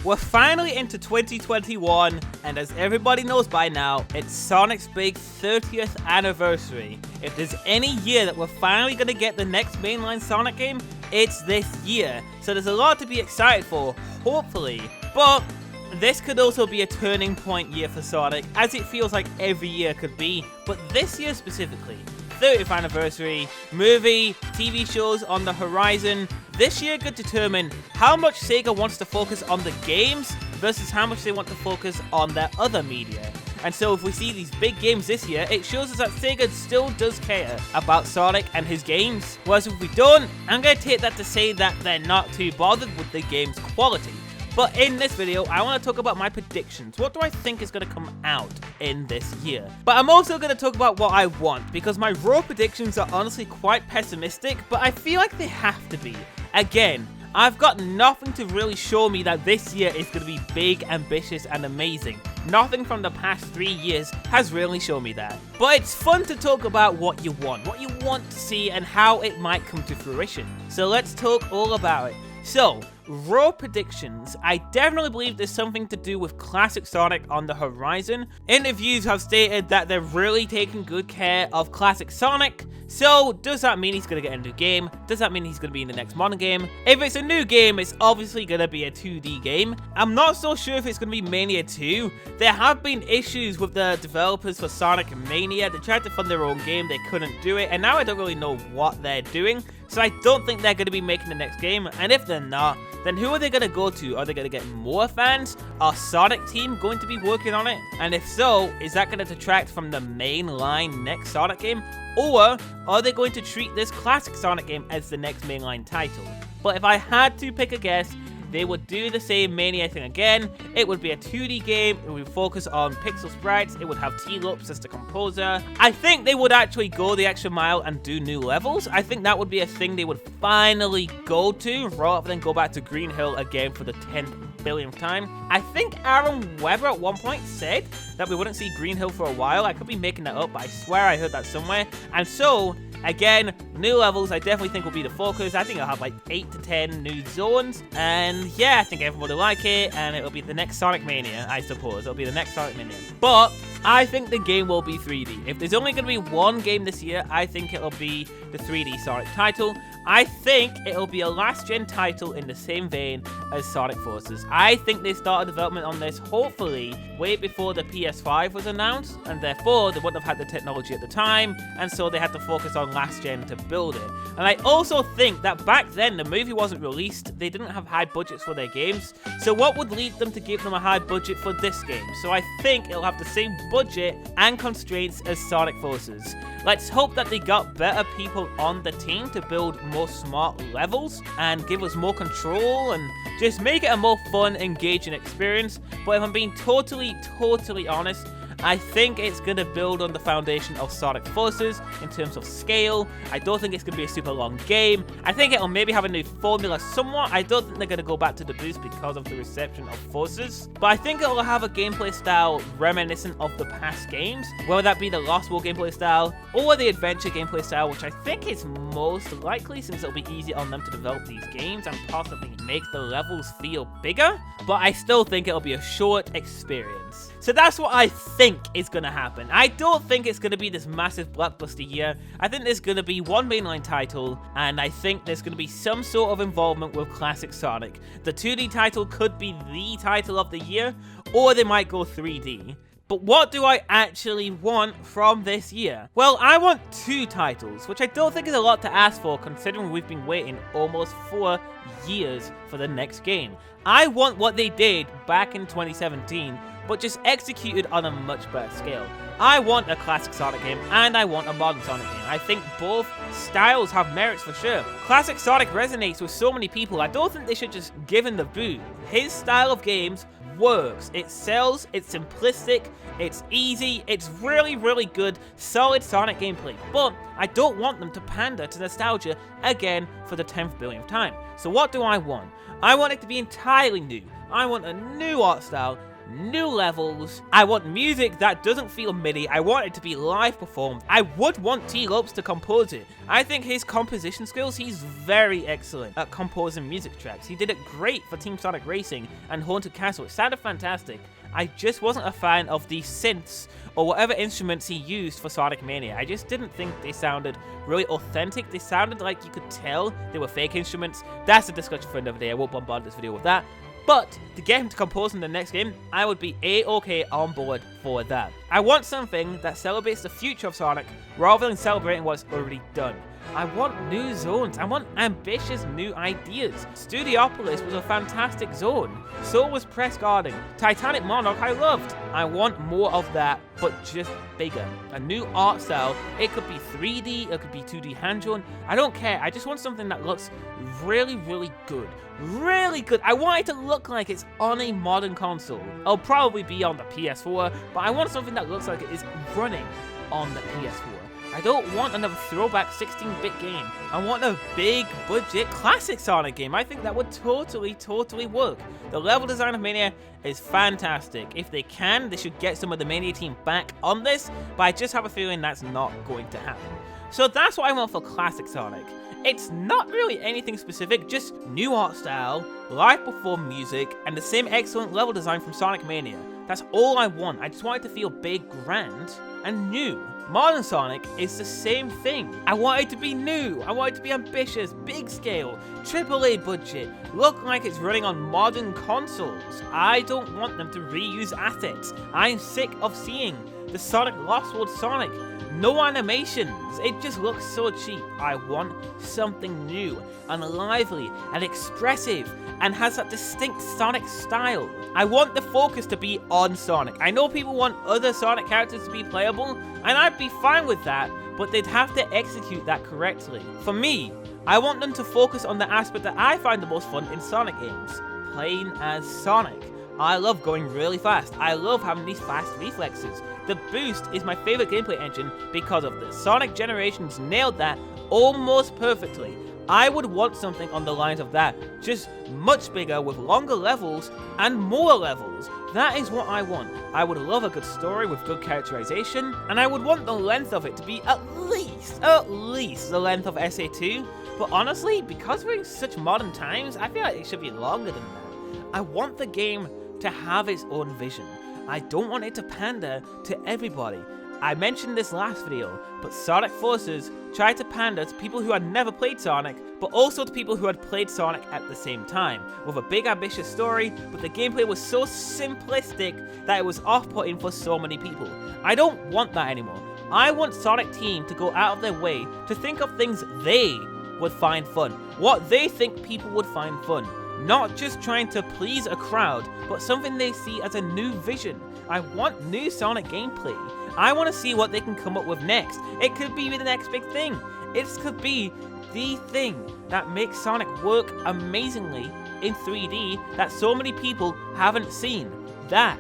We're finally into 2021, and as everybody knows by now, it's Sonic's big 30th anniversary. If there's any year that we're finally going to get the next mainline Sonic game, it's this year. So there's a lot to be excited for, hopefully. But this could also be a turning point year for Sonic, as it feels like every year could be, but this year specifically. 30th anniversary, movie, TV shows on the horizon. This year could determine how much Sega wants to focus on the games versus how much they want to focus on their other media. And so if we see these big games this year, it shows us that Sega still does care about Sonic and his games. Whereas if we don't, I'm going to take that to say that they're not too bothered with the game's quality. But in this video, I want to talk about my predictions. What do I think is going to come out in this year? But I'm also going to talk about what I want, because my raw predictions are honestly quite pessimistic, but I feel like they have to be. Again, I've got nothing to really show me that this year is going to be big, ambitious, and amazing. Nothing from the past 3 years has really shown me that. But it's fun to talk about what you want to see, and how it might come to fruition. So let's talk all about it. So, raw predictions. I definitely believe there's something to do with classic Sonic on the horizon. Interviews have stated that they're really taking good care of classic Sonic. So, does that mean he's going to get a new game? Does that mean he's going to be in the next modern game? If it's a new game, it's obviously going to be a 2D game. I'm not so sure if it's going to be Mania 2. There have been issues with the developers for Sonic Mania. They tried to fund their own game, they couldn't do it, and now I don't really know what they're doing. So I don't think they're going to be making the next game, and if they're not, then who are they going to go to? Are they going to get more fans? Are Sonic Team going to be working on it? And if so, is that going to detract from the mainline next Sonic game? Or are they going to treat this classic Sonic game as the next mainline title? But if I had to pick a guess, they would do the same Mania thing again. It would be a 2D game, it would focus on pixel sprites, it would have T-Loops as the composer. I think they would actually go the extra mile and do new levels. I think that would be a thing they would finally go to, rather than go back to Green Hill again for the 10th billionth time. I think Aaron Webber at one point said that we wouldn't see Green Hill for a while. I could be making that up, but I swear I heard that somewhere. And so, again, new levels I definitely think will be the focus. I think I'll have like 8 to 10 new zones. And yeah, I think everyone will like it. And it'll be the next Sonic Mania, I suppose. It'll be the next Sonic Mania. But I think the game will be 3D. If there's only going to be one game this year, I think it'll be the 3D Sonic title. I think it'll be a last-gen title in the same vein as Sonic Forces. I think they started development on this, hopefully, way before the PS5 was announced, and therefore, they wouldn't have had the technology at the time, and so they had to focus on last-gen to build it. And I also think that back then, the movie wasn't released, they didn't have high budgets for their games, so what would lead them to give them a high budget for this game? So I think it'll have the same budget and constraints as Sonic Forces. Let's hope that they got better people on the team to build more smart levels and give us more control and just make it a more fun, engaging experience. But if I'm being totally honest, I think it's going to build on the foundation of Sonic Forces in terms of scale. I don't think it's going to be a super long game. I think it'll maybe have a new formula somewhat. I don't think they're going to go back to the boost because of the reception of Forces. But I think it'll have a gameplay style reminiscent of the past games, whether that be the Lost World gameplay style or the adventure gameplay style, which I think is most likely since it'll be easy on them to develop these games and possibly make the levels feel bigger. But I still think it'll be a short experience. So that's what I think is going to happen. I don't think it's going to be this massive blockbuster year. I think there's going to be one mainline title, and I think there's going to be some sort of involvement with classic Sonic. The 2D title could be the title of the year, or they might go 3D. But what do I actually want from this year? Well, I want 2 titles, which I don't think is a lot to ask for considering we've been waiting almost 4 years for the next game. I want what they did back in 2017, but just executed on a much better scale. I want a classic Sonic game, and I want a modern Sonic game. I think both styles have merits for sure. Classic Sonic resonates with so many people, I don't think they should just give him the boot. His style of games works. It sells, it's simplistic, it's easy, it's really good, solid Sonic gameplay. But I don't want them to pander to nostalgia again for the 10th billionth time. So what do I want? I want it to be entirely new. I want a new art style, new levels. I want music that doesn't feel MIDI. I want it to be live performed. I would want T-Lopes to compose it. I think his composition skills, he's very excellent at composing music tracks. He did it great for Team Sonic Racing and Haunted Castle. It sounded fantastic. I just wasn't a fan of the synths or whatever instruments he used for Sonic Mania. I just didn't think they sounded really authentic. They sounded like you could tell they were fake instruments. That's a discussion for another day. I won't bombard this video with that. But to get him to compose in the next game, I would be A-okay on board for that. I want something that celebrates the future of Sonic rather than celebrating what's already done. I want new zones. I want ambitious new ideas. Studiopolis was a fantastic zone. So was Press Garden. Titanic Monarch I loved. I want more of that, but just bigger. A new art style. It could be 3D, it could be 2D hand-drawn. I don't care. I just want something that looks really, really good. Really good. I want it to look like it's on a modern console. It'll probably be on the PS4, but I want something that looks like it is running on the PS4. I don't want another throwback 16-bit game. I want a big budget classic Sonic game. I think that would totally work. The level design of Mania is fantastic. If they can, they should get some of the Mania team back on this, but I just have a feeling that's not going to happen. So that's what I want for classic Sonic. It's not really anything specific, just new art style, live performed music, and the same excellent level design from Sonic Mania. That's all I want. I just want it to feel big, grand, and new. Modern Sonic is the same thing. I want it to be new. I want it to be ambitious, big scale, AAA budget, look like it's running on modern consoles. I don't want them to reuse assets. I'm sick of seeing the Sonic Lost World Sonic. No animations. It just looks so cheap. I want something new and lively and expressive and has that distinct Sonic style. I want the focus to be on Sonic. I know people want other Sonic characters to be playable, and I'd be fine with that, but they'd have to execute that correctly. For me, I want them to focus on the aspect that I find the most fun in Sonic games, playing as Sonic. I love going really fast. I love having these fast reflexes. The boost is my favorite gameplay engine because of this. Sonic Generations nailed that almost perfectly. I would want something on the lines of that, just much bigger with longer levels and more levels. That is what I want. I would love a good story with good characterization, and I would want the length of it to be at least the length of SA2. But honestly, because we're in such modern times, I feel like it should be longer than that. I want the game to have its own vision. I don't want it to pander to everybody. I mentioned this last video, but Sonic Forces tried to pander to people who had never played Sonic, but also to people who had played Sonic at the same time, with a big ambitious story, but the gameplay was so simplistic that it was off-putting for so many people. I don't want that anymore. I want Sonic Team to go out of their way to think of things they would find fun, what they think people would find fun. Not just trying to please a crowd, but something they see as a new vision. I want new Sonic gameplay. I want to see what they can come up with next. It could be the next big thing. It could be the thing that makes Sonic work amazingly in 3D that so many people haven't seen. That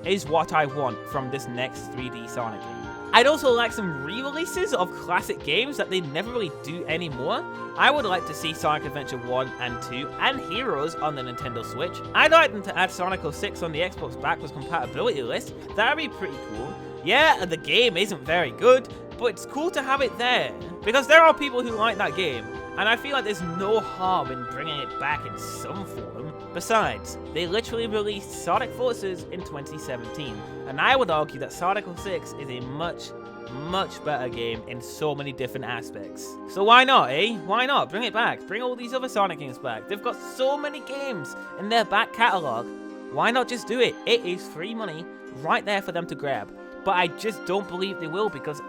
is what I want from this next 3D Sonic game. I'd also like some re-releases of classic games that they never really do anymore. I would like to see Sonic Adventure 1 and 2 and Heroes on the Nintendo Switch. I'd like them to add Sonic 06 on the Xbox backwards compatibility list. That'd be pretty cool. Yeah, the game isn't very good, but it's cool to have it there. Because there are people who like that game, and I feel like there's no harm in bringing it back in some form. Besides, they literally released Sonic Forces in 2017, and I would argue that Sonic 06 is a much better game in so many different aspects. So why not, eh? Why not? Bring it back. Bring all these other Sonic games back. They've got so many games in their back catalogue. Why not just do it? It is free money right there for them to grab. But I just don't believe they will because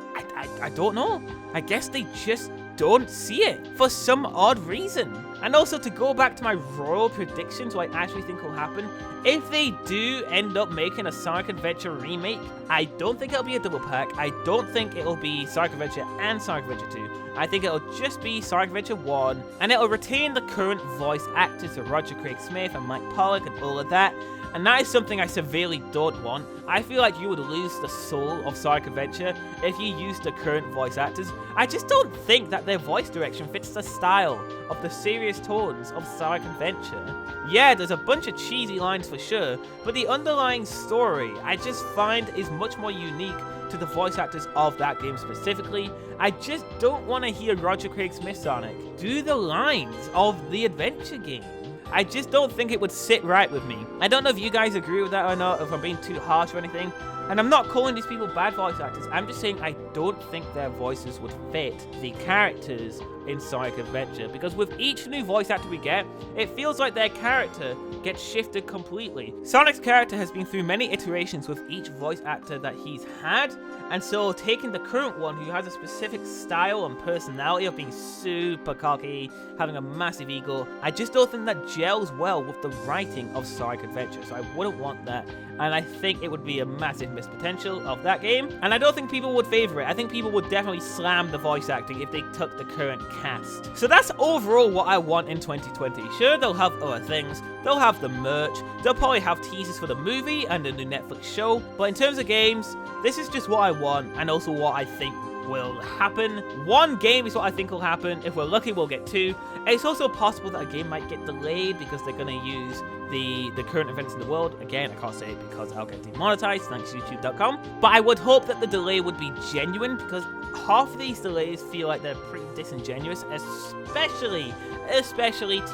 I don't know. I guess they just don't see it for some odd reason. And also to go back to my royal predictions, what I actually think will happen, if they do end up making a Sonic Adventure remake, I don't think it'll be a double pack. I don't think it'll be Sonic Adventure and Sonic Adventure 2. I think it'll just be Sonic Adventure 1, and it'll retain the current voice actors, so Roger Craig Smith and Mike Pollock and all of that. and that is something I severely don't want. I feel like you would lose the soul of Sonic Adventure if you used the current voice actors. I just don't think that their voice direction fits the style of the serious tones of Sonic Adventure. Yeah, there's a bunch of cheesy lines for sure, but the underlying story I just find is much more unique to the voice actors of that game specifically. I just don't want to hear Roger Craig Smith Sonic do the lines of the adventure game. I just don't think it would sit right with me. I don't know if you guys agree with that or not, if I'm being too harsh or anything. And I'm not calling these people bad voice actors. I'm just saying I don't think their voices would fit the characters in Sonic Adventure. Because with each new voice actor we get, it feels like their character gets shifted completely. Sonic's character has been through many iterations with each voice actor that he's had. And so taking the current one who has a specific style and personality of being super cocky, having a massive ego, I just don't think that gels well with the writing of Sonic Adventure. So I wouldn't want that. And I think it would be a massive missed potential of that game. And I don't think people would favor it. I think people would definitely slam the voice acting if they took the current cast. So that's overall what I want in 2020. Sure, they'll have other things. They'll have the merch. They'll probably have teasers for the movie and the new Netflix show. But in terms of games, this is just what I want and also what I think will happen. One game is what I think will happen. If we're lucky, we'll get two. It's also possible that a game might get delayed because they're going to use the current events in the world. Again, I can't say it because I'll get demonetized, thanks YouTube.com. But I would hope that the delay would be genuine, because half of these delays feel like they're pretty disingenuous, especially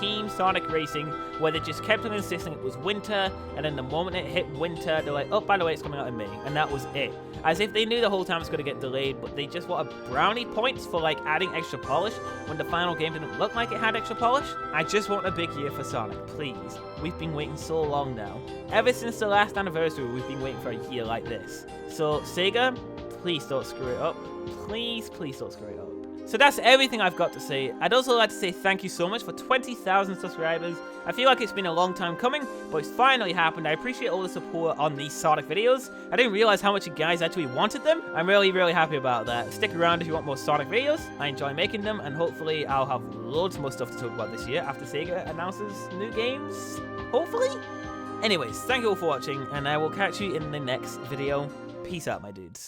Team Sonic Racing, where they just kept on insisting it was winter, and then the moment it hit winter, they're like, oh, by the way, it's coming out in May, and that was it. As if they knew the whole time it's going to get delayed, but they just wanted brownie points for like adding extra polish when the final game didn't look like it had extra polish. I just want a big year for Sonic, please. We've been waiting so long now. Ever since the last anniversary, we've been waiting for a year like this. So Sega, please don't screw it up. Please don't screw it up. So that's everything I've got to say. I'd also like to say thank you so much for 20,000 subscribers. I feel like it's been a long time coming, but it's finally happened. I appreciate all the support on these Sonic videos. I didn't realize how much you guys actually wanted them. I'm really happy about that. Stick around if you want more Sonic videos. I enjoy making them, and hopefully I'll have loads more stuff to talk about this year after Sega announces new games. Hopefully? Anyways, thank you all for watching, and I will catch you in the next video. Peace out, my dudes.